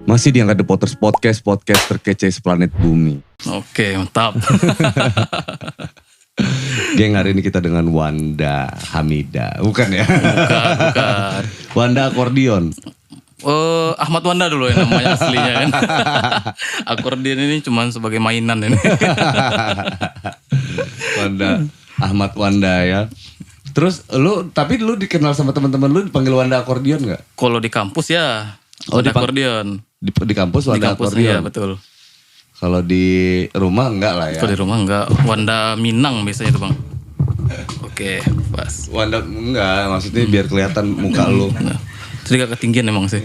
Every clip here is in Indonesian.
Masih di Angkat The Potters Podcast terkece seplanet bumi. Oke, mantap. Geng, hari ini kita dengan Wanda Hamida. Bukan ya? Bukan. Wanda akordion. Ahmad Wanda dulu ya namanya aslinya kan. Akordion ini cuma sebagai mainan ini. Wanda, Ahmad Wanda ya. Terus tapi lu dikenal sama teman-teman lu dipanggil Wanda akordion gak? Kalau di kampus ya Wanda akordion. Di kampus Wanda akordion? Iya betul. Kalau di rumah enggak lah ya? Kalau di rumah enggak, Wanda Minang biasanya tuh bang. Oke, pas. Wanda enggak, maksudnya biar kelihatan muka lu. Nah, jadi gak ketinggian emang sih.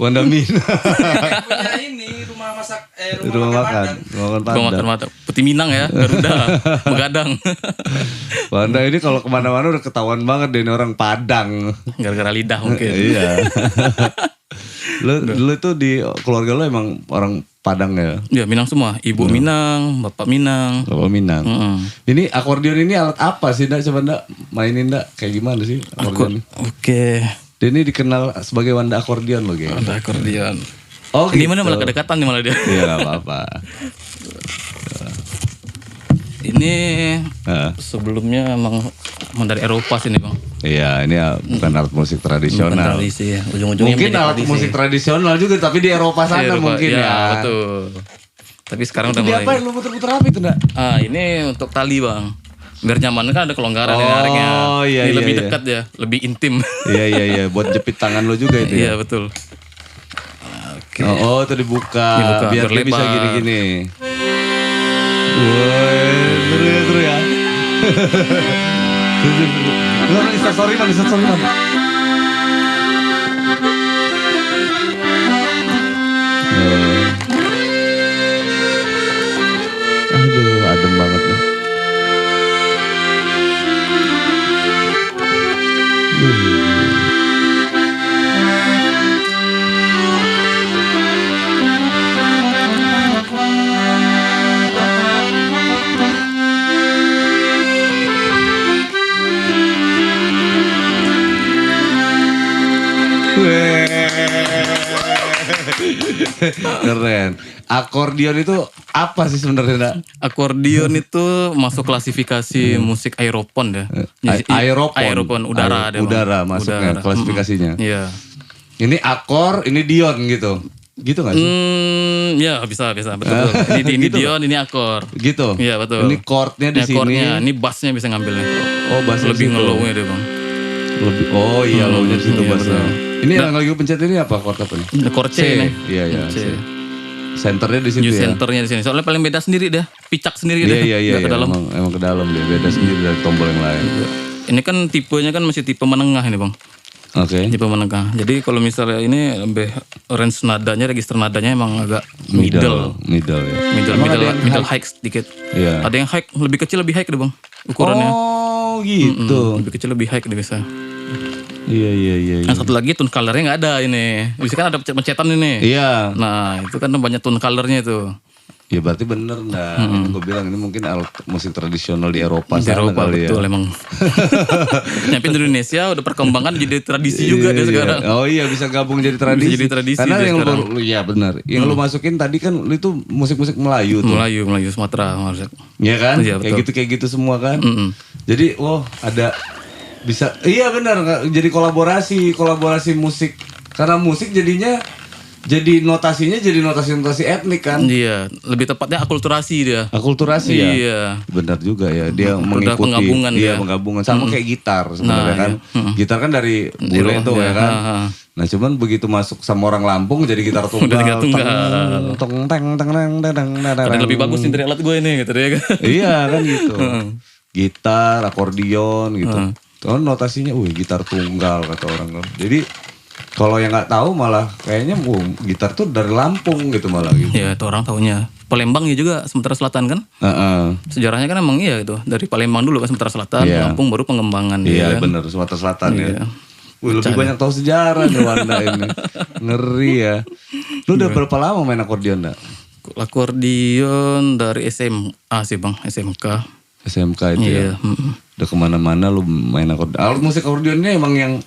Wanda Minang. Punya ini rumah masak Rumah makan Padang. Putih Minang ya, Garuda, Begadang. Wanda ini kalau kemana-mana udah ketahuan banget deh ini orang Padang. Gara-gara lidah mungkin. Iya. Lu itu di keluarga lu emang orang Padang ya? Ya Minang semua, ibu Minang, bapak Minang. Bapak Minang. Ini akordion ini alat apa sih Ndak? Coba Ndak mainin Ndak, kayak gimana sih akordion? Oke. Dia ini dikenal sebagai Wanda akordion loh geng. Wanda akordion. Oh ini gitu. mana malah kedekatan nih malah dia. Iya gak apa-apa. Ini sebelumnya emang dari Eropa sini bang. Iya, ini bukan alat musik tradisional. Bukan tradisi ya, ujung-ujungnya mungkin alat tradisi. musik tradisional juga, tapi di Eropa sana Eropa, mungkin ya. Betul. Tapi sekarang itu udah mulai. Apa yang lu muter-muter apa itu Ndak? Ini untuk tali bang. Biar nyaman kan ada kelonggaran ini nariknya. Iya, ini iya, lebih iya. dekat ya, lebih intim. Iya, buat jepit tangan lo juga itu ya. Iya betul. Oke. Oh, itu dibuka biar dia bisa gini-gini. Woi, seru ya. Lu bisa sorry man. Aduh, adem banget nih. Keren. Akordion itu apa sih sebenarnya Ndak? Akordion itu masuk klasifikasi musik aeropon ya. Aeropon udara deh, Bang. Udara masuknya klasifikasinya. Iya. Ini akor, ini dion gitu. Gitu gak sih? Ya bisa betul. Ini Gitu dion, ini akor. Gitu. Iya betul. Ini chordnya di sini. Chordnya, ini bassnya bisa ngambil nih. Oh, bassnya lebih situ. ngelow-nya deh bang. Oh iya, low-nya di situ iya, bassnya. betul. Ini yang lagi pencet ini apa chord apa nih? Chord C nih. Iya. C. Senternya di situ ya. Centernya di sini. Soalnya paling beda sendiri deh. Picak sendiri deh. Iya. Ke dalam. Emang ke dalam dia. Beda sendiri dari tombol yang lain. Ini kan tipenya kan masih tipe menengah ini bang. Oke. Tipe menengah. Jadi kalau misalnya ini lebih range nadanya, register nadanya emang agak middle ya. Middle high sedikit. Iya. Ada yang high lebih kecil lebih high deh bang ukurannya. Oh gitu. Lebih kecil lebih high deh bisa. Iya. Yang satu lagi tone colornya nggak ada ini. Bisa kan ada pencetan ini. Iya. Nah itu kan banyak tone colornya itu. Ya berarti bener Ndak. Gue bilang ini mungkin alat musik tradisional di Eropa Di sana Eropa kali betul ya. emang. Nyampe di Indonesia udah perkembangan jadi tradisi juga dia sekarang. Oh iya bisa gabung jadi tradisi. Bisa jadi tradisi Karena dia yang sekarang. iya benar. Yang lu masukin tadi kan itu musik-musik Melayu tuh. Melayu Sumatera maksudnya. Iya kan? Iya, betul. Kayak gitu semua kan. Jadi ada bisa iya benar jadi kolaborasi musik. Karena musik jadinya jadi notasi etnik kan. Iya, lebih tepatnya akulturasi dia. Akulturasi ya. Iya. Benar juga ya. Dia Udah mengikuti penggabungan dia. penggabungan sama kayak gitar sebenarnya kan. Iya. Gitar kan dari bule tuh ya kan. Nah, cuman begitu masuk sama orang Lampung jadi gitar tunggal. Udah gitar tunggal. Ada Lebih bagus nih dari alat gue ini gitu ya kan. Iya kan gitu. Gitar, akordion gitu. Kan notasinya, gitar tunggal kata orang. Jadi kalau yang nggak tahu malah kayaknya gitar tuh dari Lampung gitu malah gitu. Ya itu orang taunya. Palembang ya juga Sumatera Selatan kan. Sejarahnya kan emang iya gitu. Dari Palembang dulu kan Sumatera Selatan, Lampung baru pengembangan. Iya kan? benar Sumatera Selatan Iya. ya. Lebih banyak tahu sejarah nih Wanda ini. Ngeri ya. Lu udah berapa lama main akordion Ndak? Akordion dari SMA sih bang, SMK. SMK itu ya. Iya. Udah kemana-mana lu main akordion. Alat musik akordionnya emang yang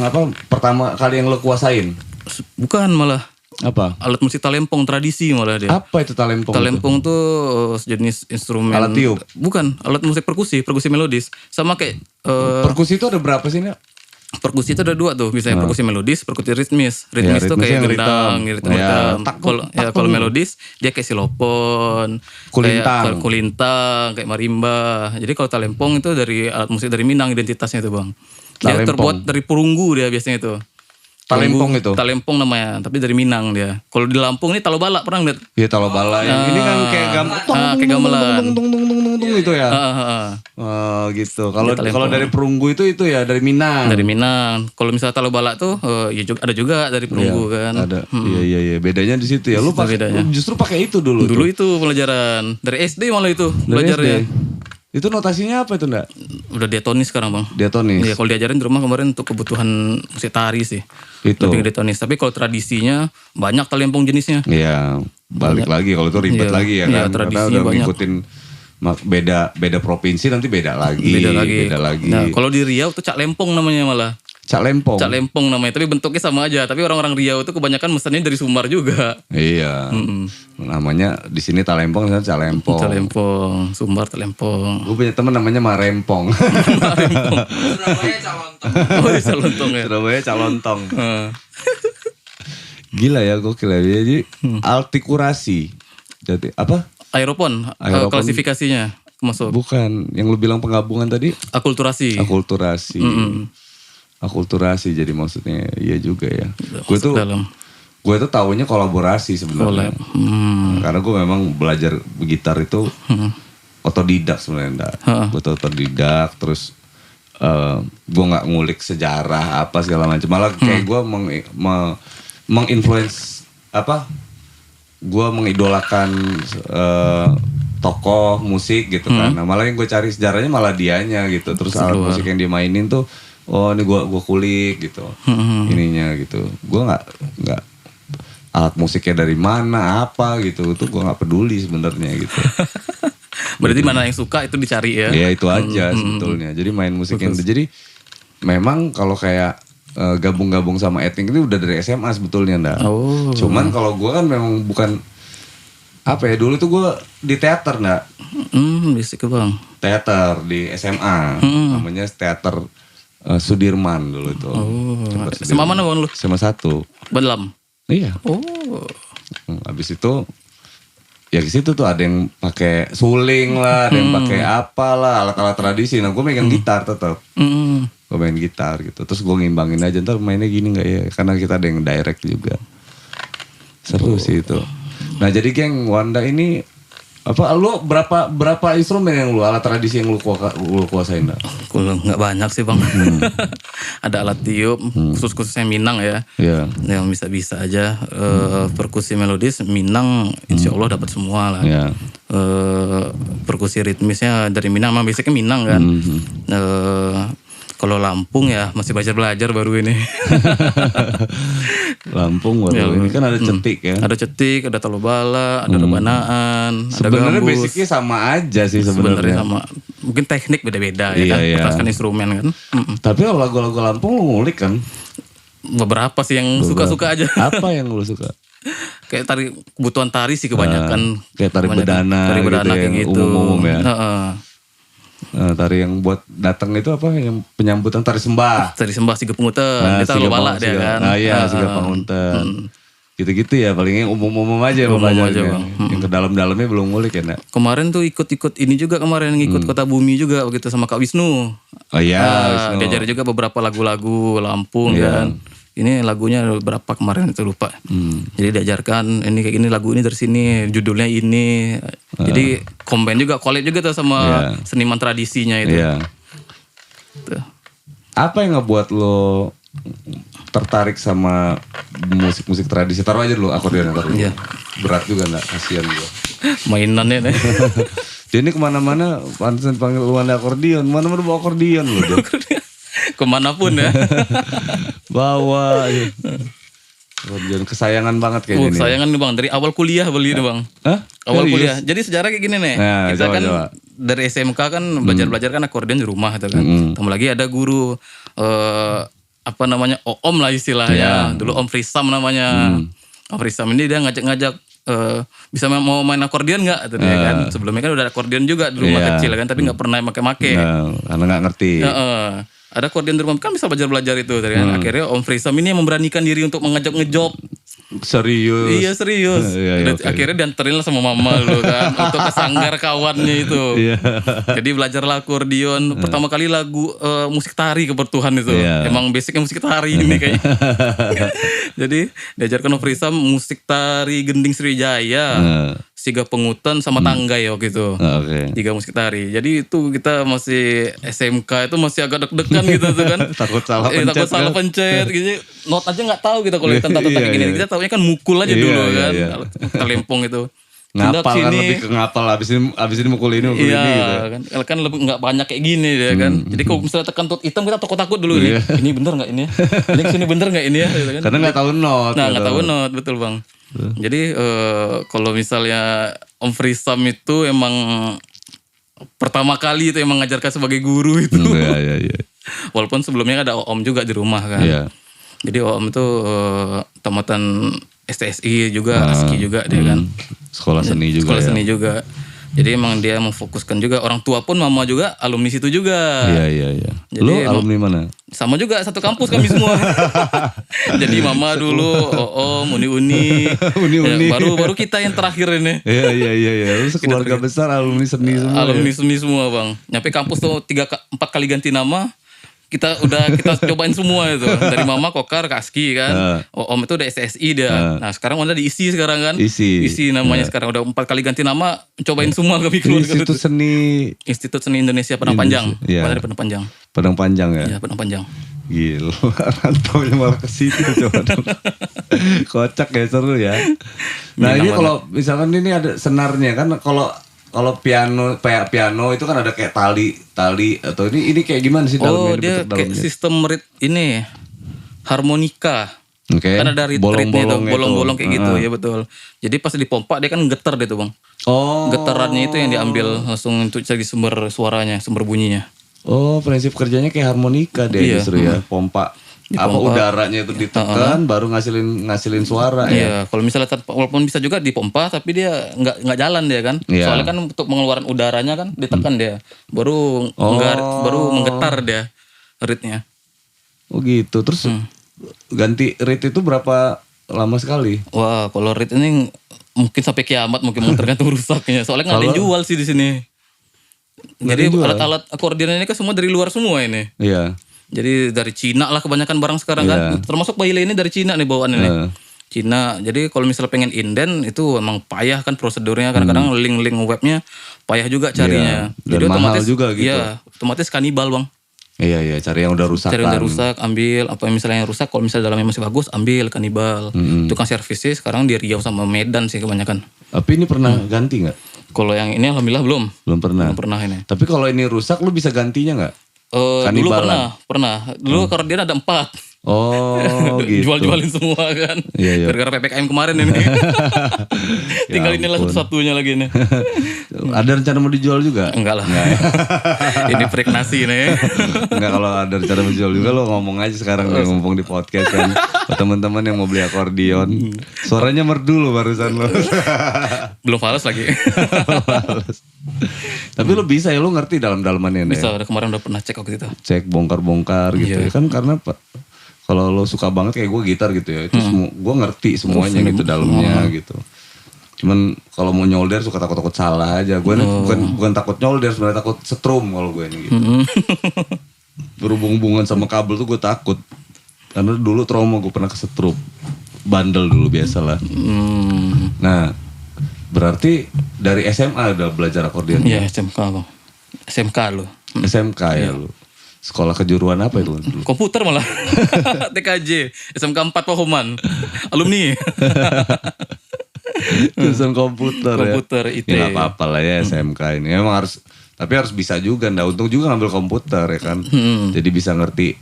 apa pertama kali yang lo kuasain? Bukan malah. Apa? Alat musik talempong tradisi malah dia. Apa itu talempong? Talempong tuh sejenis instrumen. Alat tiup? Bukan, alat musik perkusi melodis. Sama kayak Perkusi itu ada berapa sih, Nak? perkusi itu ada 2 tuh, misalnya perkusi melodis, perkusi ritmis. Ritmis tuh ritmis kayak yang gendang, ritem. ritem. Ya, Kalau melodis dia kayak silopon, Kulintang. kayak kulintang, kayak marimba. Jadi kalau talempong itu dari alat musik dari Minang identitasnya itu, Bang. Dia Talempong. terbuat dari perunggu dia biasanya itu. Talempong itu? Talempong namanya, tapi dari Minang dia. Kalau di Lampung ini talobalak, pernah lihat? Iya talobala yang ini kan kayak kayak gamelan. tung itu ya. Oh gitu. Kalau dari perunggu itu ya dari Minang. Dari Minang. Kalau misalnya talobalak tuh ya juga ada juga dari perunggu kan. Ada. Iya. Bedanya di situ ya. Lu justru pakai itu dulu. Dulu itu pelajaran dari SD malah itu Dari belajarnya. SD. Itu notasinya apa itu, Ndak? Udah diatonis sekarang, Bang. Diatonis. Iya, kalau diajarin di rumah kemarin untuk kebutuhan musik tari sih. Itu. Lebih ke diatonis. Tapi kalau tradisinya banyak talempong jenisnya. Iya, balik lagi kalau itu ribet Iya. lagi ya Iya, kan. Karena tradisinya udah banyak. ngikutin beda provinsi nanti beda lagi. Beda lagi. Nah, kalau di Riau tuh Cak Lempong namanya malah. Cak Lempong. Cak Lempong namanya, tapi bentuknya sama aja. Tapi orang-orang Riau itu kebanyakan mesennya dari Sumbar juga. Iya. Namanya di sini Talempong, di sana Cak Lempong. Cak Lempong, Sumbar Talempong. Gue punya teman namanya Marempong. Surabaya Calontong. Oh, di Salontong ya. Surabaya Calontong. Heeh. Gila ya, gokil ya. Jadi artikulasi. Jadi apa? Aeropon, Aeropon. klasifikasinya masuk. Bukan, yang lu bilang penggabungan tadi? Akulturasi. Akulturasi. Akulturasi jadi maksudnya iya juga ya. Gue Masuk tuh dalam. taunya kolaborasi sebenarnya. Collab. Karena gue memang belajar gitar itu otodidak sebenarnya. Gue tuh otodidak terus gue nggak ngulik sejarah apa segala macam. Malah kayak gue menginfluence apa? Gue mengidolakan tokoh musik gitu kan. Nah, malah yang gue cari sejarahnya malah dianya gitu. Terus alat musik yang dia mainin tuh, oh ini gue kulik gitu, ininya gitu. Gue nggak alat musiknya dari mana apa gitu, itu gue nggak peduli sebenarnya gitu. Berarti mana yang suka itu dicari ya? Ya itu aja sebetulnya. Jadi main musik yang jadi memang kalau kayak gabung-gabung sama etnik itu udah dari SMA sebetulnya ndak. Oh. Cuman kalau gue kan memang bukan apa ya, dulu tuh gue di teater ndak. Bisik Bang. Teater di SMA, namanya teater Sudirman dulu itu. Oh. SMA mana Bang lu? SMA 1. Balam. Iya. Oh. Habis itu ya ke situ tuh ada yang pakai suling lah, ada yang pakai apalah alat-alat tradisi. Nah, gue megang gitar tetap. Gue main gitar gitu. Terus gue ngimbangin aja ntar mainnya gini nggak ya? Karena kita ada yang direct juga. Seru sih itu. Nah, jadi geng Wanda ini apa lu berapa instrumen yang lu alat tradisi yang lu kuasain dah? Kalau nggak banyak sih Bang. Ada alat tiup khususnya Minang ya. Iya. Yang bisa aja perkusi melodis Minang insya Allah dapat semua lah. Iya. Perkusi ritmisnya dari Minang, memang basicnya Minang kan. Kalau Lampung ya masih belajar baru ini. Lampung baru ini kan ada cetik ya. Ada cetik, ada talobala, ada rebanaan, ada Sebenarnya gambus. basicnya sama aja sih Sebenarnya sebenarnya. sama. Mungkin teknik beda-beda Iya, ya kan. iya. Perasaan instrumen kan. Tapi kalau lagu-lagu Lampung lu ngulik kan? Beberapa sih yang suka-suka aja. Apa yang lu suka? Kayak kebutuhan tari sih kebanyakan. Kayak tari Kebanyakan. bedana Tari gitu bedana ya, kayak yang gitu. umum-umum ya. Heeh. Nah, tari yang buat datang itu apa? Yang penyambutan tari sembah. Tari sembah Siga Pungutan. Kita Siga talobala dia kan. Nah, iya, Siga Pangunten. Gitu-gitu ya, paling yang umum-umum aja lu Umum aja, belajarnya. Bang. Yang ke dalam-dalamnya belum ngulik ya, Nak? Kemarin tuh ikut ini juga kemarin ngikut Kota Bumi juga begitu sama Kak Wisnu. Oh iya, Wisnu. Diajarin juga beberapa lagu-lagu Lampung kan. Ini lagunya berapa kemarin itu lupa. Jadi diajarkan ini kayak gini, lagu ini dari sini, judulnya ini. Jadi combine juga, collab juga tuh sama seniman tradisinya itu. Iya. Tuh. Apa yang ngebuat lo tertarik sama musik-musik tradisi? Taruh aja dulu akordeon, taruh. Iya. Berat juga nggak? Kasian juga. Mainannya nih. Dia ini kemana-mana pantesan panggil Wanda akordeon. Mana-mana bawa akordeon lo dia. Kemanapun ya. Bawa. Ya. Akordeon kesayangan banget kayak gini. Kesayangan nih Bang, dari awal kuliah beli nih Bang. Hah? Awal Serius? kuliah. Jadi sejarah kayak gini nih. Nah, Kita coba, kan coba. dari SMK kan belajar kan akordeon di rumah gitu kan. Tambah lagi ada guru apa namanya Om lah istilahnya. Dulu Om Frisam namanya. Om Frisam ini dia ngajak-ngajak bisa mau main akordeon nggak? Dia kan sebelumnya kan udah ada akordeon juga di rumah kecil kan, tapi nggak pernah make-make. Karena nggak ngerti. Ada akordeon di rumah kan bisa belajar itu kan. Akhirnya Om Frisam ini yang memberanikan diri untuk mengajak ngejob. Serius. Iya serius. Akhirnya dianterin lah sama mama dulu kan untuk ke sanggar kawannya itu. Jadi belajarlah akordeon. Pertama kali lagu musik tari kebertuhan itu. Emang basicnya musik tari ini kayaknya. Jadi diajarkan Om Frisam musik tari Gending Sriwijaya, Siga Pengutan sama Tanggai waktu itu. 3 musik tari. Jadi itu kita masih SMK itu masih agak deg-degan gitu tuh kan. Takut salah pencet. Gitu. Not aja nggak tahu kita kalau kita kayak gini. Kita tahunya kan mukul aja dulu kan. Kita lempong itu. Ngapal kan lebih ke ngapal abis ini mukul ini gitu. Kan lebih nggak banyak kayak gini ya kan. Jadi kalau misalnya tekan tot hitam kita takut dulu nih. Ini bener nggak ini? Ini sini bener nggak ini ya? Gitu kan. Karena nggak tahu not. Nah nggak tahu not, betul bang. Jadi kalau misalnya Om Frisam itu emang pertama kali itu emang ngajarkan sebagai guru itu. Iya. Walaupun sebelumnya ada Om juga di rumah kan. Jadi Om itu tamatan STSI juga, ASKI juga dia kan. Sekolah seni juga. Sekolah seni juga. Jadi emang dia memfokuskan juga, orang tua pun mama juga alumni situ juga. Iya. Jadi lu alumni mana? Sama juga satu kampus kami semua. Jadi mama dulu, Om, Uni. Baru kita yang terakhir ini. Iya. Lu sekeluarga besar alumni seni semua. Alumni seni semua bang. Nyampe kampus tuh 4 kali ganti nama. Kita cobain semua itu. Dari mama Kokar ke ASKI kan. Om itu udah SSI dia. Nah sekarang udah diisi sekarang kan. Isi namanya sekarang udah 4 kali ganti nama. Cobain semua kami keluarga. Institut Seni Indonesia Padang Panjang. Padang Panjang. Padang Panjang ya? Iya Padang Panjang. Gila, rantaunya malah ke situ coba dong. Kocak ya, seru ya. Nah ini kalau misalkan ini ada senarnya kan, kalau piano itu kan ada kayak tali atau ini kayak gimana sih dalamnya? Oh dia kayak sistem rit ini harmonika. Kan ada ritnya itu bolong-bolong kayak gitu ya betul. Jadi pas dipompa dia kan getar deh tuh bang. Getarannya itu yang diambil langsung untuk cari sumber suaranya, sumber bunyinya. Prinsip kerjanya kayak harmonika deh justru ya, pompa. Apa udaranya itu ditekan baru ngasilin suara ya. Iya, kalau misalnya walaupun bisa juga dipompa tapi dia nggak jalan dia kan. Soalnya kan untuk pengeluaran udaranya kan ditekan dia. Baru menggetar dia ritnya. Oh gitu. Terus ganti rit itu berapa lama sekali? Wah, kalau rit ini mungkin sampai kiamat mungkin tergantung rusaknya. Soalnya nggak ada yang jual sih di sini. Jadi alat-alat akordeon ini kan semua dari luar semua ini. Iya. Jadi dari Cina lah kebanyakan barang sekarang kan. Termasuk baile ini dari Cina nih bawaan ini. Cina. Jadi kalau misalnya pengen inden itu emang payah kan prosedurnya. Kadang-kadang link-link webnya payah juga carinya. Dan jadi mahal juga gitu. Iya, otomatis kanibal bang. Iya, cari yang udah rusak. Cari yang udah rusak, ambil. Apa yang misalnya yang rusak, kalau misalnya dalamnya masih bagus, ambil kanibal. Tukang servisnya sekarang di Riau sama Medan sih kebanyakan. Tapi ini pernah ganti nggak? Kalau yang ini alhamdulillah belum. Belum pernah. Belum pernah ini. Tapi kalau ini rusak, lu bisa gantinya nggak? Dulu pernah. Dulu akordeon ada 4. Oh gitu. Jual-jualin semua kan. Iya. Gara-gara PPKM kemarin ini. Tinggal inilah satu-satunya lagi nih. Ada rencana mau dijual juga? Enggak lah. Ini pregnasi nih. Enggak, kalau ada rencana mau dijual juga lo ngomong aja sekarang nih, ngomong di podcast kan. Teman-teman yang mau beli akordeon. Suaranya merdu lo barusan lo. Belum fals lagi. Tapi lo bisa ya, lo ngerti dalam-dalamannya nih. Bisa, kemarin udah pernah cek waktu itu. Cek bongkar-bongkar gitu ya kan, karena kalau lo suka banget kayak gue gitar gitu ya, itu gue ngerti semuanya gitu dalamnya gitu. Cuman kalau mau nyolder suka takut salah aja. Gue bukan takut nyolder, sebenarnya takut setrum kalau gue ini gitu. Berhubung-hubungan sama kabel tuh gue takut. Karena dulu trauma gue pernah kesetrum. Bandel dulu biasalah. Nah, berarti dari SMA udah belajar akordeon? Iya, SMK bang. SMK lo. SMK ya lo. Sekolah kejuruan apa itu? Komputer malah. TKJ. SMK 4 Pahoman. Alumni. Jurusan komputer ya. Komputer IT. Ya gak apa-apa lah ya SMK ini. Emang harus, tapi harus bisa juga. Nah untung juga ngambil komputer ya kan. Jadi bisa ngerti.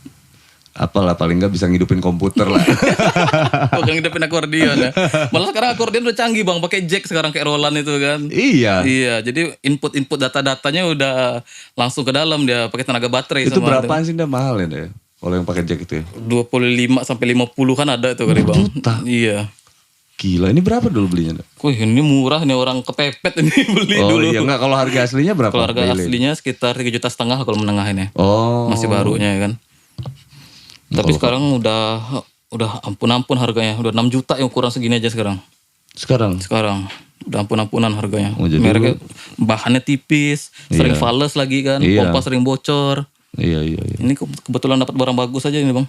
Apalah, paling gak bisa ngidupin komputer lah. Bukan ngidupin akordeon ya. Malah sekarang akordeon udah canggih bang. Pakai jack sekarang kayak Roland itu kan. Iya. Iya, jadi input data-datanya udah langsung ke dalam dia. Pakai tenaga baterai. Itu berapaan sih, udah mahal ya? Kalau yang pakai jack itu ya. 25 sampai 50 kan ada tuh kali bang. Juta? Iya. Gila, ini berapa dulu belinya? Wih ini murah nih, orang kepepet ini beli Oh dulu. iya, enggak, kalau harga aslinya berapa? Kalau harga Beli? aslinya sekitar 3,5 juta kalau menengah ini. Oh. Masih barunya ya kan. Tapi sekarang udah ampun-ampun harganya. Udah 6 juta yang ukuran segini aja sekarang. Sekarang udah ampun-ampunan harganya. Oh, jadi Mereknya bahannya tipis, sering fales lagi kan, pompa sering bocor. Iya. Ini kebetulan dapat barang bagus aja ini bang.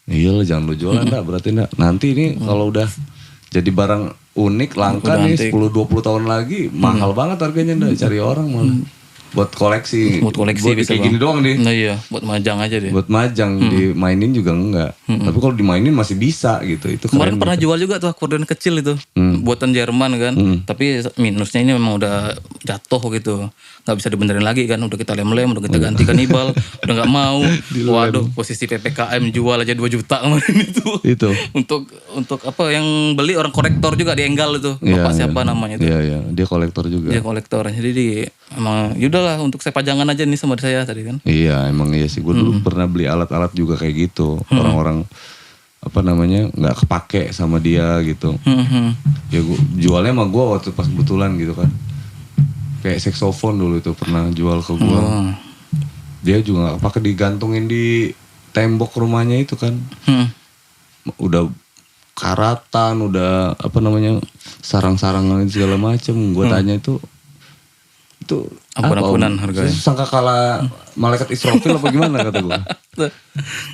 Iya lah, jangan lu jualan dah berarti ndak. Nanti ini kalau udah jadi barang unik langka Udah nih antik. 10-20 tahun lagi mahal banget harganya ndak, cari orang malah. Buat koleksi. Buat koleksi bisa kayak bang. gini doang nih. Nah iya, buat majang aja deh. Buat majang, dimainin juga enggak. Tapi kalau dimainin masih bisa gitu. Itu Kemarin keren. pernah jual juga tuh akorden kecil itu, buatan Jerman kan. Tapi minusnya ini memang udah jatuh gitu, nggak bisa dibenerin lagi kan. Udah kita lem-lem, udah kita ganti kanibal, udah nggak mau. Waduh, posisi PPKM jual aja 2 juta kemarin itu. Untuk apa yang beli orang kolektor juga di Enggal itu, bapak siapa namanya itu. Iya, dia kolektor juga. Dia kolektor, jadi emang yaudahlah untuk saya pajangan aja nih sama saya tadi kan. Iya, emang iya sih. Gue dulu pernah beli alat-alat juga kayak gitu. Orang-orang apa namanya nggak kepake sama dia gitu. Ya gua jualnya sama gue waktu pas kebetulan gitu kan. Kayak saksofon dulu itu pernah jual ke gue. Dia juga nggak kepake, digantungin di tembok rumahnya itu kan. Udah karatan, udah apa namanya sarang-sarangan segala macem. Gue tanya itu Ampun-ampunan harganya. Sangka kalah malaikat Israfil apa gimana kata gue.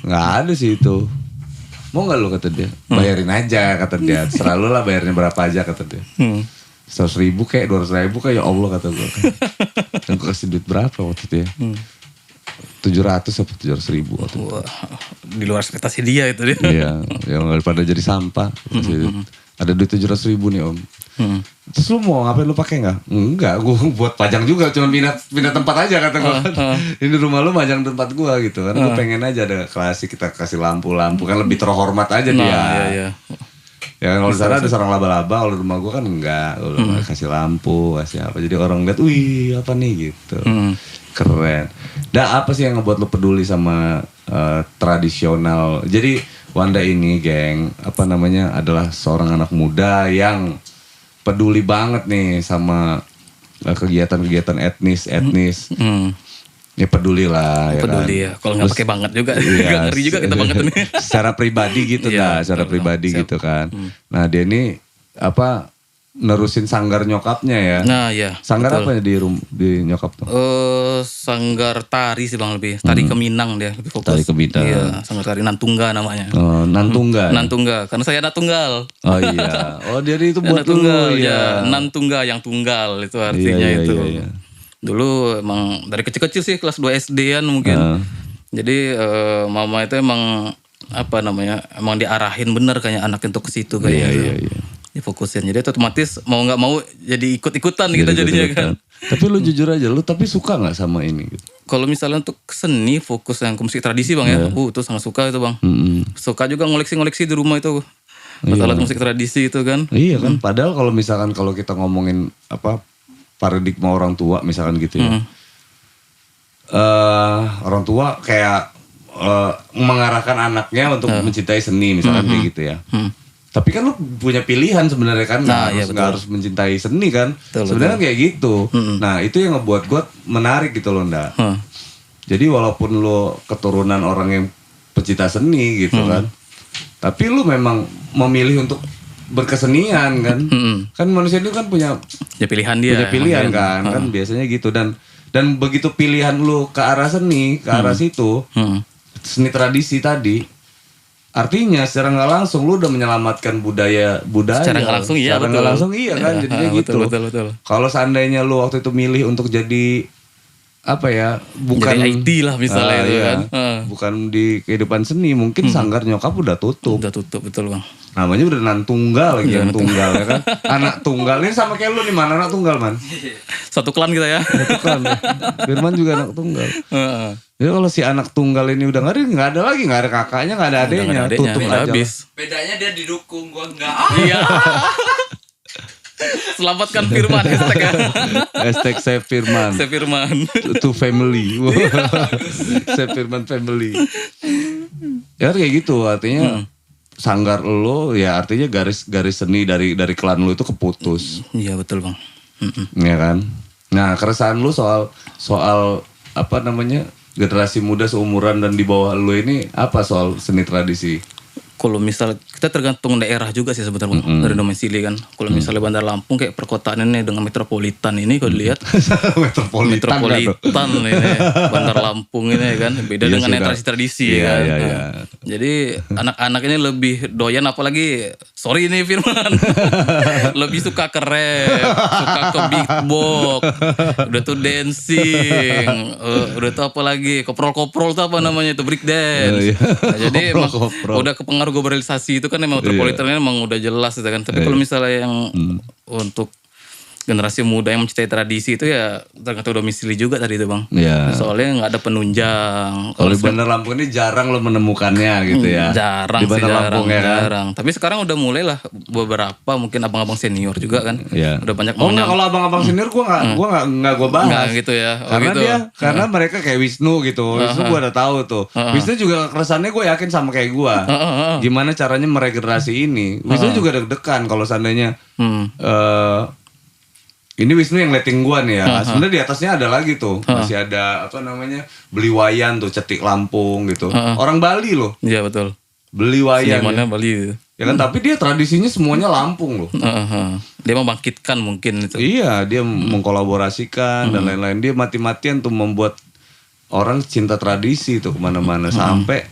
Nggak ada sih itu. Mau nggak lu kata dia? Bayarin aja kata dia. Terserah lu lah bayarnya berapa aja kata dia. 100.000 kayak 200.000 kayak ya Allah kata gue. Dan gue kasih duit berapa waktu itu ya? 700 atau 700.000 waktu itu. Wah, di luar ekspektasi dia itu dia. Iya, yang daripada jadi sampah. Ada duit 700.000 nih om. Terus lu mau ngapain, lu pakai nggak? Enggak, gue buat pajang juga, cuma pindah tempat aja kata gue. Ini rumah lu pajang tempat gue gitu kan. Gue pengen aja ada klasik, kita kasih lampu-lampu kan lebih terhormat aja dia. Iya. Ya kalau di sana ada sarang laba-laba, kalau di rumah gue kan enggak. Gue kasih lampu, kasih apa. Jadi orang lihat, wih apa nih gitu. Keren. Dan apa sih yang ngebuat lu peduli sama tradisional? Jadi Wanda ini geng, apa namanya, adalah seorang anak muda yang peduli banget nih sama kegiatan-kegiatan etnis. Ya peduli lah ya peduli kan? ya. Kalau nggak pakai banget juga, Iya, ngeri juga kita banget nih. Secara pribadi gitu Iya, secara betul, pribadi siap. gitu kan. Nah dia ini apa nerusin sanggar nyokapnya ya. Nah ya. Sanggar betul. apa ya di nyokap tuh? Sanggar tari sih bang, lebih tari Keminang dia lebih fokus. Tari Keminang. Iya, sanggar tari Nantungga namanya. Nantungga. Nantungga, karena saya anak tunggal. Oh iya. Oh jadi itu buat Anak tunggal dulu ya. Nantungga yang tunggal itu artinya Iya, itu. iya. Dulu emang dari kecil-kecil sih kelas 2 SD-an mungkin. Jadi mama itu emang apa namanya, emang diarahin bener kayaknya anak untuk ke situ kayak gitu. Iya. Difokusin. Jadi otomatis mau nggak mau jadi ikut-ikutan kita jadinya kan. Tapi lu jujur aja, lu tapi suka nggak sama ini gitu? Kalau misalnya untuk seni fokus yang ke musik tradisi bang ya, itu sangat suka itu bang. Suka juga ngoleksi-ngoleksi di rumah itu. Alat musik tradisi itu kan. Iya kan, padahal kalau misalkan kalau kita ngomongin apa paradigma orang tua misalkan gitu ya. Orang tua kayak mengarahkan anaknya untuk mencintai seni misalkan kayak gitu ya. Tapi kan lu punya pilihan sebenarnya kan, nggak harus mencintai seni kan. Sebenarnya kayak gitu. Nah itu yang ngebuat gue menarik gitu loh ndak. Jadi walaupun lu keturunan orang yang pecinta seni gitu kan, tapi lu memang memilih untuk berkesenian kan. Kan manusia itu kan punya pilihan dia. Punya pilihan kan biasanya gitu. Dan begitu pilihan lu ke arah seni, ke arah situ, seni tradisi tadi, artinya secara nggak langsung lu udah menyelamatkan budaya. Secara nggak langsung iya, secara nggak langsung iya kan, jadinya gitu. Betul. Kalau seandainya lu waktu itu milih untuk jadi apa ya, bukan jadi IT lah misalnya itu kan. Bukan di kehidupan seni, mungkin sanggar nyokap udah tutup. Udah tutup, betul bang. Namanya udah nantunggal lagi, yang tunggal ya kan. Anak tunggal ini sama kayak lu nih, mana anak tunggal man. Satu klan kita ya. Satu klan ya. Firman juga anak tunggal. Jadi kalau si anak tunggal ini udah nggak ada lagi, nggak ada kakaknya, nggak ada adeknya, tutup udah aja. habis. Bedanya dia didukung, gua enggak. Iya. Selamatkan Firman hashtag ya. Hashtag Save Firman. Save Firman. To family. Save Firman family. Ya kayak gitu artinya sanggar lo ya artinya garis seni dari klan lo itu keputus. Iya betul bang. Ya kan. Nah keresahan lo soal apa namanya generasi muda seumuran dan di bawah lo ini apa soal seni tradisi? Kalau misal kita tergantung daerah juga sih sebenarnya dari domisili kan. Kalau misalnya Bandar Lampung kayak perkotaan ini dengan metropolitan ini kalau dilihat metropolitan ini Bandar Lampung ini kan beda dengan yang tradisi kan. Nah, jadi anak-anak ini lebih doyan apalagi sorry ini Firman lebih suka ke rap, suka ke beatbox, udah tuh dancing, udah tuh apa lagi koprol tuh apa namanya itu break dance. Nah, jadi emang udah kepengaruh globalisasi itu kan emang metropolitan emang udah jelas gitu kan. Tapi kalau misalnya yang untuk generasi muda yang mencintai tradisi itu ya tergantung domisili juga tadi itu bang. Soalnya nggak ada penunjang. Kalau di Bandar Lampung ini jarang lo menemukannya gitu ya. Jarang di Bandar Lampung ya kan? Jarang. Tapi sekarang udah mulai lah beberapa mungkin abang-abang senior juga kan. Iya. Udah banyak. Enggak, kalau abang-abang senior gue nggak gue bahas. Nggak gitu ya. Karena gitu. Karena mereka kayak Wisnu gitu. Wisnu gue udah tahu tuh. Wisnu juga keresannya gue yakin sama kayak gue. Gimana caranya meregenerasi ini? Wisnu juga deg-degan kalau seandainya ini Wisnu yang letting gua nih ya. Sebenarnya di atasnya ada lagi tuh. Masih ada apa namanya? Beliwayan tuh, Cetik Lampung gitu. Orang Bali loh. Iya betul. Beliwayan. Mana Bali. Ya kan tapi dia tradisinya semuanya Lampung loh. Dia membangkitkan mungkin itu. Iya, dia mengkolaborasikan dan lain-lain. Dia mati-matian tuh membuat orang cinta tradisi tuh kemana-mana sampai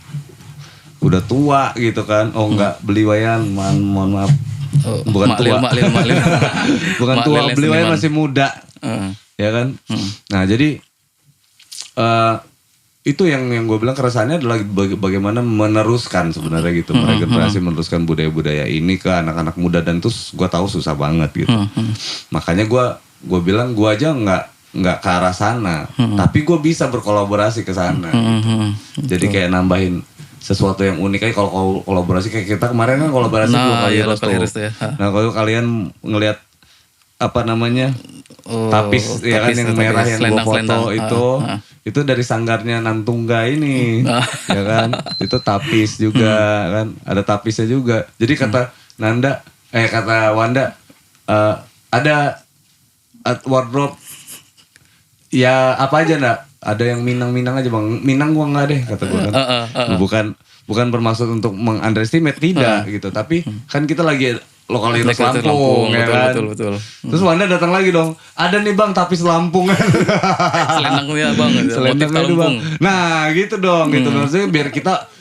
udah tua gitu kan. Oh enggak, Beliwayan, mohon maaf. Bukan tua. Bukan tua, beliau masih muda. Ya kan? Nah, jadi itu yang gue bilang keresahannya adalah bagaimana meneruskan sebenarnya gitu, meregenerasi meneruskan budaya-budaya ini ke anak-anak muda dan itu gue tahu susah banget gitu. Makanya gue bilang gue aja nggak ke arah sana, tapi gue bisa berkolaborasi ke sana. Gitu. Jadi kayak nambahin sesuatu yang unik aja kalau kolaborasi kayak kita kemarin kan kolaborasi Heroes tuh. Nah kalau kalian ngelihat apa namanya tapis ya kan yang merah yang gua foto itu dari sanggarnya Nantungga ini ya kan itu tapis juga kan ada tapisnya juga jadi kata Wanda ada wardrobe ya apa aja ndak ada yang Minang aja bang, Minang gua nggak deh kata gua kan, bukan bermaksud untuk mengunderestimate tidak gitu, tapi kan kita lagi lokalitas Lampung ya kan, betul. Terus Wanda datang lagi dong, ada nih bang tapis Lampung kan, selendangnya bang, selendangnya itu bang, nah gitu dong gitu maksudnya biar kita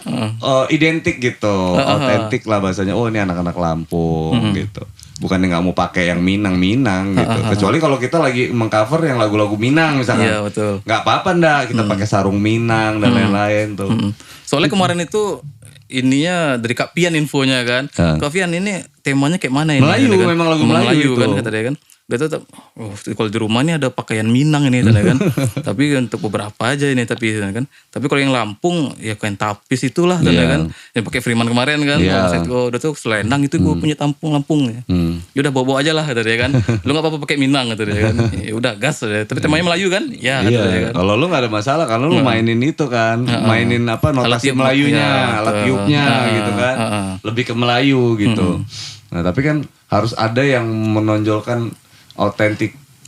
identik gitu, autentik lah bahasanya, oh ini anak-anak Lampung gitu. Bukannya nggak mau pakai yang Minang gitu. Kecuali kalau kita lagi mengcover yang lagu-lagu Minang misalkan. Iya betul. Nggak apa-apa ndak kita pakai sarung Minang dan lain-lain tuh. Soalnya kemarin itu ininya dari Kak Pian infonya kan. Kak Pian ini temanya kayak mana ini? Melayu kan? Memang lagu Melayu kan kata dia kan. Dia tuh kalau di rumah ini ada pakaian Minang ini kan. Tapi untuk beberapa aja ini tapi kan. Tapi kalau yang Lampung ya kain tapis itulah kan. Yang pakai Freeman kemarin kan. Udah tuh selendang itu gue punya Lampung ya. Ya udah bawa aja lah kata dia kan. Lu enggak apa-apa pakai Minang kata dia kan. Ya udah gas ya. Tapi temanya Melayu kan? Ya kata dia kan. Kalau lu enggak ada masalah kalau lu mainin itu kan. Mainin apa notasi Melayunya, alat tiupnya gitu kan. Lebih ke Melayu gitu. Nah, tapi kan harus ada yang menonjolkan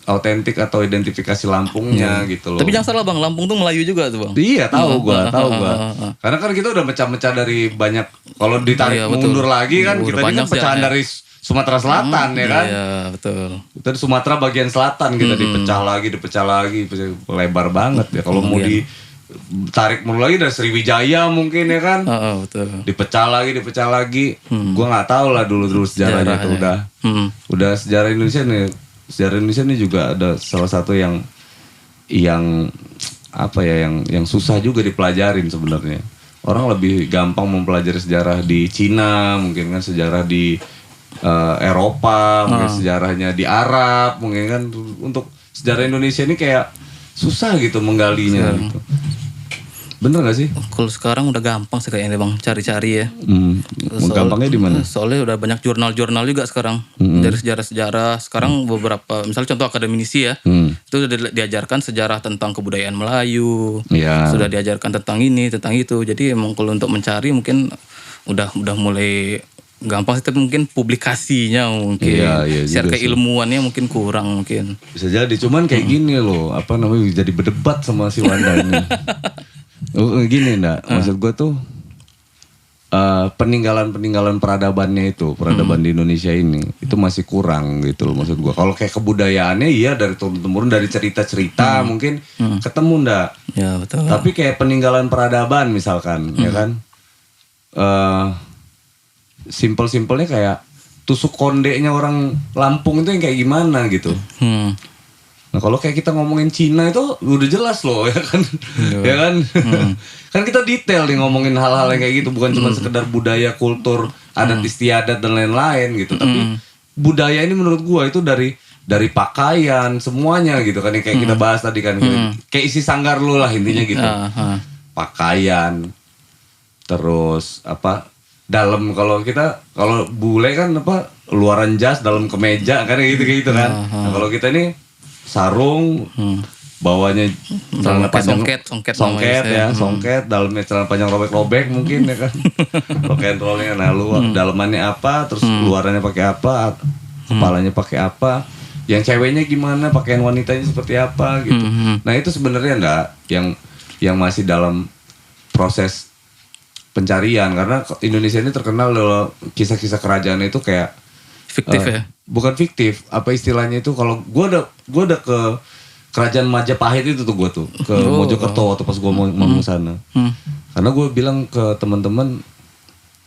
autentik atau identifikasi Lampungnya gitu loh. Tapi jangan salah bang, Lampung tuh Melayu juga tuh bang. Iya tahu gua. Karena kan kita udah pecah-pecah dari banyak. Kalau ditarik mundur lagi kan kita ini kan pecahan dari Sumatera Selatan ya kan. Iya betul. Kita di Sumatera bagian selatan kita dipecah lagi, lebar banget ya. Kalau mau ditarik mundur lagi dari Sriwijaya mungkin ya kan. Betul. Dipecah lagi. Gua nggak tahu lah dulu sejarahnya itu udah sejarah Indonesia nih. Sejarah Indonesia ini juga ada salah satu yang apa ya yang susah juga dipelajarin sebenarnya. Orang lebih gampang mempelajari sejarah di Cina, mungkin kan sejarah di Eropa, mungkin sejarahnya di Arab, mungkin kan untuk sejarah Indonesia ini kayak susah gitu menggalinya gitu. Bener gak sih? Kalau sekarang udah gampang sih kayaknya Bang cari-cari ya. Gampangnya di mana? Soalnya udah banyak jurnal-jurnal juga sekarang dari sejarah-sejarah. Sekarang beberapa, misalnya contoh akademisi ya, itu udah diajarkan sejarah tentang kebudayaan Melayu, Iya. sudah diajarkan tentang ini, tentang itu. Jadi emang kalau untuk mencari mungkin udah mulai gampang sih, tapi mungkin publikasinya mungkin, Iya secara juga sih. keilmuannya mungkin kurang mungkin. Bisa jadi, cuman kayak gini loh, apa namanya, jadi berdebat sama si Wanda ini. Gini ndak, maksud gue tuh peninggalan peradabannya itu, peradaban di Indonesia ini itu masih kurang gitu loh maksud gue. Kalau kayak kebudayaannya iya dari turun-temurun, dari cerita-cerita mungkin ketemu ndak. Ya betul. Tapi kayak peninggalan peradaban misalkan, ya kan, simpel-simpelnya kayak tusuk kondeknya orang Lampung itu yang kayak gimana gitu. Nah kalau kayak kita ngomongin Cina itu udah jelas loh ya kan, ya kan, kan kita detail nih ngomongin hal-hal yang kayak gitu, bukan cuma sekedar budaya, kultur, adat istiadat dan lain-lain gitu. Tapi budaya ini menurut gua itu dari pakaian semuanya gitu kan, yang kayak kita bahas tadi kan, kayak isi sanggar lu lah intinya gitu. Pakaian, terus apa? Dalam kalau bule kan apa, luaran jas dalam kemeja kan gitu kan. Nah kalau kita ini sarung, bawahnya celana panjang songket ya, songket, dalamnya celana panjang robek-robek mungkin ya kan. Rock and rollnya, nah lu dalamannya apa, terus luarannya pakai apa, kepalanya pakai apa, yang ceweknya gimana, pakaian wanitanya seperti apa gitu. Nah itu sebenarnya enggak yang masih dalam proses pencarian, karena Indonesia ini terkenal loh kisah-kisah kerajaan itu kayak Fiktif ya? Bukan fiktif, apa istilahnya itu, kalau gue udah ke kerajaan Majapahit itu tuh, gue tuh ke Mojokerto waktu pas gue mau sana. Karena gue bilang ke teman-teman,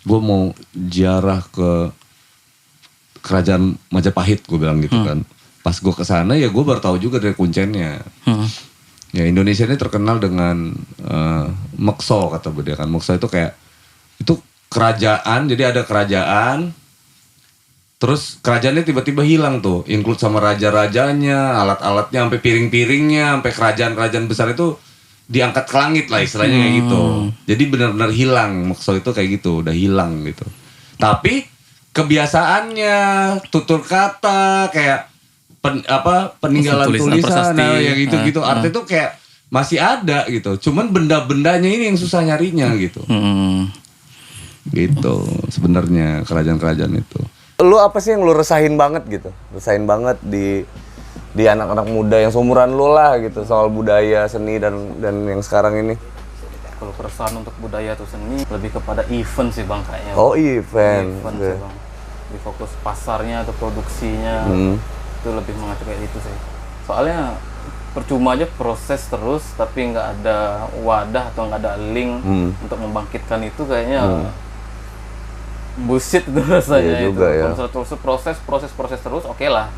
gue mau ziarah ke kerajaan Majapahit, gue bilang gitu kan. Pas gue ke sana ya gue baru tahu juga dari kuncennya. Ya Indonesia ini terkenal dengan mekso, kata dia kan. Mekso itu kayak itu kerajaan, jadi ada kerajaan, terus kerajaannya tiba-tiba hilang tuh, include sama raja-rajanya, alat-alatnya, sampai piring-piringnya, sampai kerajaan-kerajaan besar itu diangkat ke langit lah istilahnya kayak gitu. Jadi benar-benar hilang, mekso itu kayak gitu, udah hilang gitu. Tapi kebiasaannya, tutur kata, kayak peninggalan tulisan, nah, yang gitu-gitu, artinya tuh kayak masih ada gitu. Cuman benda-bendanya ini yang susah nyarinya gitu. Gitu sebenarnya kerajaan-kerajaan itu. Lu apa sih yang lu resahin banget gitu? Resahin banget di anak-anak muda yang seumuran lu lah gitu, soal budaya, seni dan yang sekarang ini. Kalau keresahan untuk budaya atau seni lebih kepada event sih Bang kayaknya. Oh event Sih Bang. Di fokus pasarnya atau produksinya itu lebih mengacu kayak itu sih. Soalnya percuma aja proses terus tapi nggak ada wadah atau nggak ada link untuk membangkitkan itu, kayaknya bullshit itu rasanya. Iya juga, itu. ya. Kalau terus proses terus oke lah.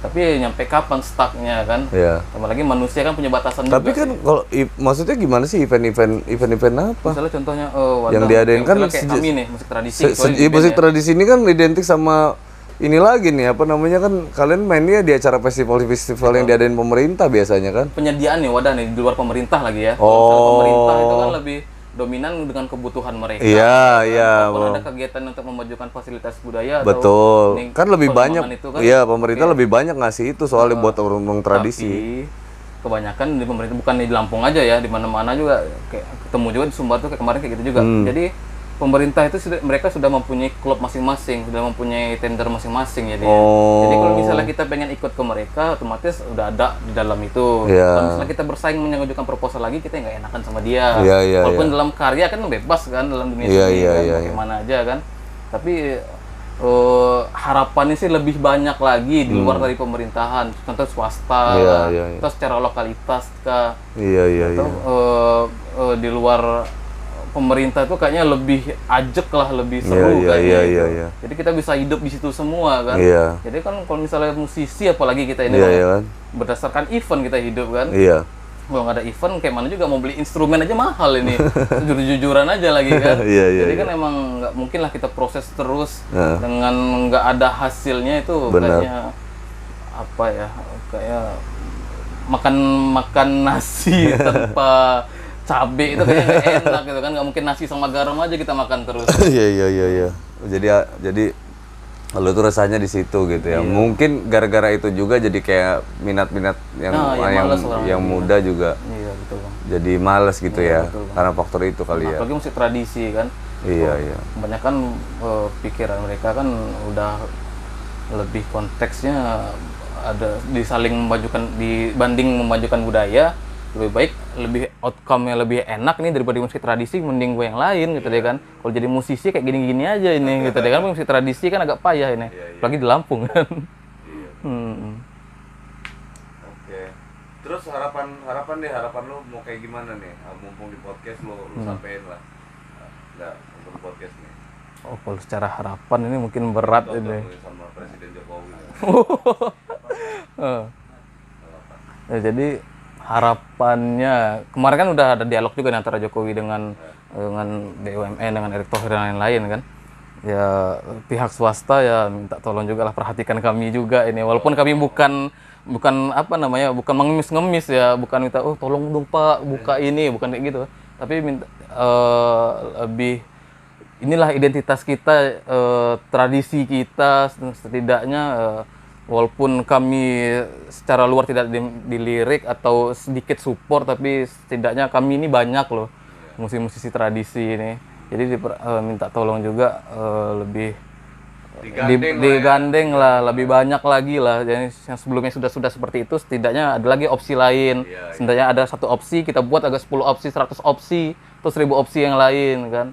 Tapi nyampe kapan stucknya kan? Iya. Apalagi manusia kan punya batasan Tapi juga kan sih. kalau maksudnya gimana sih event-event apa? Misalnya contohnya wadah Yang diadain kan kayak kami nih musik tradisi. musik tradisi ini kan identik sama ini lagi nih, apa namanya, kan kalian mainnya di acara festival-festival yang diadain pemerintah biasanya kan? Penyediaan nih wadah nih di luar pemerintah lagi ya. Kalau misalnya pemerintah itu kan lebih dominan dengan kebutuhan mereka. Iya, iya. Kalau ada kegiatan untuk memajukan fasilitas budaya Betul. atau Kan lebih banyak. itu kan, Iya, pemerintah lebih banyak ngasih itu soalnya buat orang tradisi. tapi kebanyakan di pemerintah, bukan di Lampung aja ya, di mana-mana juga kayak ketemu juga di Sumbar tuh kayak kemarin kayak gitu juga. Jadi pemerintah itu mereka sudah mempunyai klub masing-masing, sudah mempunyai tender masing-masing ya dia. Jadi kalau misalnya kita pengen ikut ke mereka, otomatis udah ada di dalam itu. Iya. Kalau misalnya kita bersaing mengajukan proposal lagi, kita nggak enakan sama dia. Iya, Walaupun dalam karya kan bebas kan, dalam dunia Iya, seni iya, kan, iya, bagaimana aja kan. Tapi harapannya sih lebih banyak lagi di luar dari pemerintahan, contoh swasta, Iya. atau secara lokalitas kah, Iya. atau di luar pemerintah itu kayaknya lebih ajek lah, lebih seru kayaknya itu. Iya. Jadi kita bisa hidup di situ semua kan. Iya. Jadi kan kalau misalnya musisi apalagi kita ini Iya kan? berdasarkan event kita hidup kan. Iya. Kalau nggak ada event kayak mana juga mau beli instrumen aja mahal ini. Jujur-jujuran aja lagi kan. Iya. Jadi kan emang nggak mungkin lah kita proses terus dengan nggak ada hasilnya itu. Benar. Kayaknya apa ya, kayak makan nasi cabe itu kayaknya nggak enak gitu kan, nggak mungkin nasi sama garam aja kita makan terus. Iya. Jadi lo tuh rasanya di situ gitu ya. Mungkin gara-gara itu juga jadi kayak minat-minat yang muda juga. Iya betul bang. Jadi males gitu ya, karena faktor itu kali ya. Apalagi musik tradisi kan. Iya. Kebanyakan pikiran mereka kan udah lebih konteksnya ada disaling memajukan, dibanding memajukan budaya, lebih outcome-nya lebih enak nih daripada musik tradisi, mending gue yang lain gitu deh kan. Kalau jadi musisi kayak gini-gini aja ini gitu deh kan, musik tradisi kan agak payah ini, apalagi di Lampung kan. Oke. Terus harapan lu mau kayak gimana nih? Mumpung di podcast lu sampein lah. Enggak, untuk podcast nih. Oh, kalau secara harapan ini mungkin berat ini. Sama Presiden Jokowi. Ya, jadi harapannya kemarin kan udah ada dialog juga nih antara Jokowi dengan BUMN, dengan Erick Thohir dan lain-lain kan. Ya pihak swasta ya minta tolong juga lah, perhatikan kami juga ini, walaupun kami bukan apa namanya, bukan mengemis-ngemis ya, bukan minta tolong dong Pak buka ini, bukan kayak gitu, tapi minta lebih inilah identitas kita, tradisi kita setidaknya, walaupun kami secara luar tidak dilirik atau sedikit support, tapi setidaknya kami ini banyak loh musisi-musisi tradisi ini. Jadi minta tolong juga lebih digandeng lah, lebih banyak lagi lah. Jadi yang sebelumnya sudah seperti itu, setidaknya ada lagi opsi lain. Setidaknya ada satu opsi, kita buat agak 10 opsi, 100 opsi, terus 1000 opsi yang lain kan.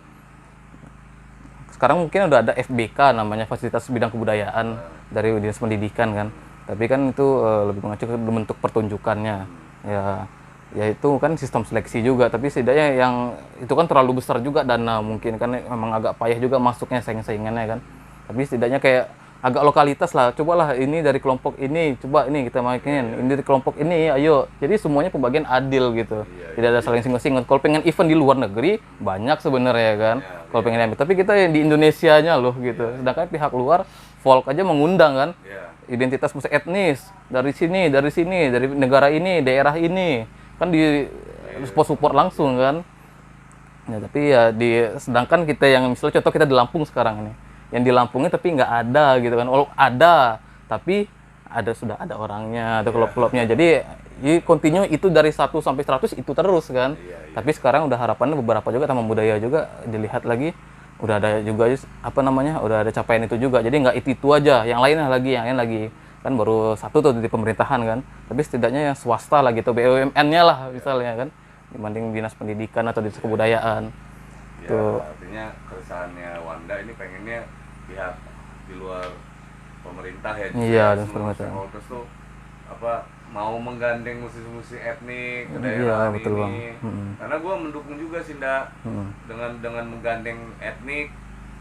Sekarang mungkin udah ada FBK namanya, Fasilitas Bidang Kebudayaan dari Dinas Pendidikan kan. Tapi kan itu lebih mengacu ke bentuk pertunjukannya. Ya itu kan sistem seleksi juga, tapi setidaknya yang itu kan terlalu besar juga dana, mungkin kan memang agak payah juga masuknya saing-saingannya kan. Tapi setidaknya kayak agak lokalitas lah, cobalah ini dari kelompok ini, coba ini kita mainin, ini dari kelompok ini, ayo. Jadi semuanya pembagian adil gitu, tidak ada saling singgung-singgung. Kalau pengen event di luar negeri banyak sebenarnya kan, kalau pengen ambil. Tapi kita yang di Indonesianya loh gitu, sedangkan pihak luar folk aja mengundang kan, identitas musik etnis dari sini, dari negara ini, daerah ini. Kan di support langsung kan. Ya, tapi ya sedangkan kita yang misalnya contoh kita di Lampung sekarang ini, yang di Lampungnya tapi nggak ada gitu kan. Ada, tapi sudah ada orangnya atau klub-klubnya. Jadi continue itu dari 1 sampai 100 itu terus kan. Tapi sekarang udah harapannya beberapa juga Taman Budaya juga dilihat lagi, udah ada juga apa namanya, udah ada capaian itu juga. Jadi nggak itu aja, yang lain lagi kan, baru satu tuh di pemerintahan kan, tapi setidaknya yang swasta lah gitu, BUMN-nya lah misalnya kan, dibanding Dinas Pendidikan atau Dinas Kebudayaan. Ya, tuh. Artinya keresahannya Wanda ini pengennya pihak di luar pemerintah ya, iya, dan pemerintah terus tuh apa mau menggandeng musisi etnik ke daerah ini, betul, karena gue mendukung juga sih dengan menggandeng etnik,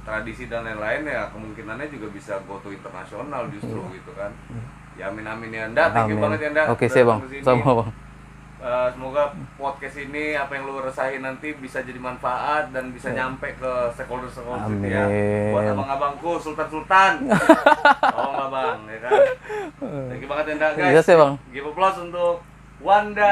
tradisi dan lain-lain, ya kemungkinannya juga bisa go to internasional justru gitu kan. Ya amin ya Anda, thank you banget ya Anda. Oke, sih Bang, sama Bang. Semoga podcast ini apa yang lu rasain nanti bisa jadi manfaat dan bisa nyampe ke stakeholder ya. Buat abang-abangku Sultan. Tolong lah Bang, ya kan. Thank you banget ya Anda guys. Iya sih Bang. Give applause untuk Wanda.